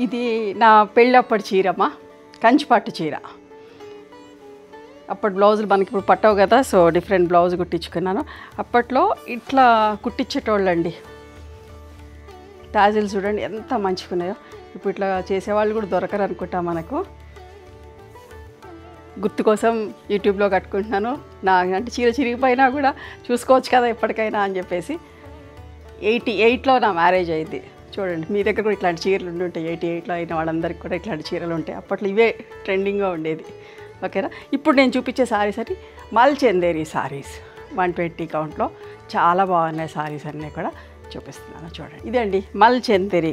ఇది నా పెళ్ళప్పటి చీరమ్మ, కంచిపట్టు చీర. అప్పటి బ్లౌజులు మనకి ఇప్పుడు పట్టవు కదా, సో డిఫరెంట్ బ్లౌజ్ కుట్టించుకున్నాను. అప్పట్లో ఇట్లా కుట్టించేటోళ్ళండి. టాజిల్స్ చూడండి ఎంత మంచిగున్నాయో. ఇప్పుడు ఇట్లా చేసేవాళ్ళు కూడా దొరకరు అనుకుంటా మనకు. గుర్తు కోసం యూట్యూబ్లో కట్టుకుంటున్నాను. నా అంటే చీర చిరిగిపోయినా కూడా చూసుకోవచ్చు కదా ఎప్పటికైనా అని చెప్పేసి. 88లో నా మ్యారేజ్ అయింది. చూడండి, మీ దగ్గర కూడా ఇట్లాంటి చీరలు ఉండుంటాయి. 88లో అయిన వాళ్ళందరికీ కూడా ఇట్లాంటి చీరలు ఉంటాయి. అప్పట్లో ఇవే ట్రెండింగ్గా ఉండేది. ఓకేనా. ఇప్పుడు నేను చూపించే సారీస్ అని మల్చందేరి సారీస్ 120 కౌంట్లో చాలా బాగున్నాయి సారీస్ అన్నీ కూడా చూపిస్తున్నాను. చూడండి, ఇదే అండి మల్చందేరి.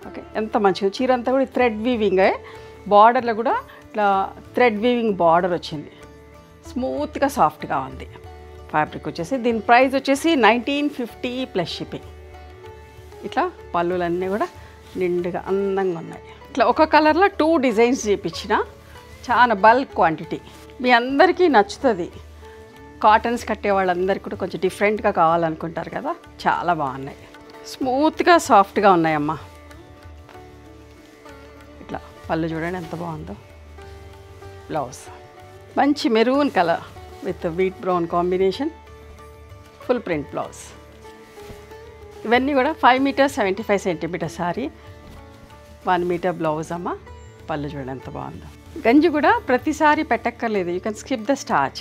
ఓకే, ఎంత మంచిగా చీర అంతా కూడా థ్రెడ్ వీవింగ్, బార్డర్లో కూడా ఇట్లా థ్రెడ్ వీవింగ్ బార్డర్ వచ్చింది. స్మూత్గా సాఫ్ట్గా ఉంది ఫ్యాబ్రిక్ వచ్చేసి. దీని ప్రైస్ వచ్చేసి 1950 ప్లస్ షిప్పింగ్. ఇట్లా పళ్ళులన్నీ కూడా నిండుగా అందంగా ఉన్నాయి. ఇట్లా ఒక కలర్లో 2 డిజైన్స్ చేయించిన, చాలా బల్క్ క్వాంటిటీ. మీ అందరికీ నచ్చుతుంది. కాటన్స్ కట్టే వాళ్ళందరికీ కూడా కొంచెం డిఫరెంట్గా కావాలనుకుంటారు కదా, చాలా బాగున్నాయి. స్మూత్గా సాఫ్ట్గా ఉన్నాయమ్మా. ఇట్లా పళ్ళు చూడండి ఎంత బాగుందో. బ్లౌజ్ మంచి maroon colour with wheat brown combination, full print blouse. ఇవన్నీ కూడా 5 metres 75 centimetre sari, 1 metre blouse అమ్మ. పళ్ళు చూడండి ఎంత బాగుందో. గంజి కూడా ప్రతిసారి పెట్టక్కర్లేదు, you can skip the starch.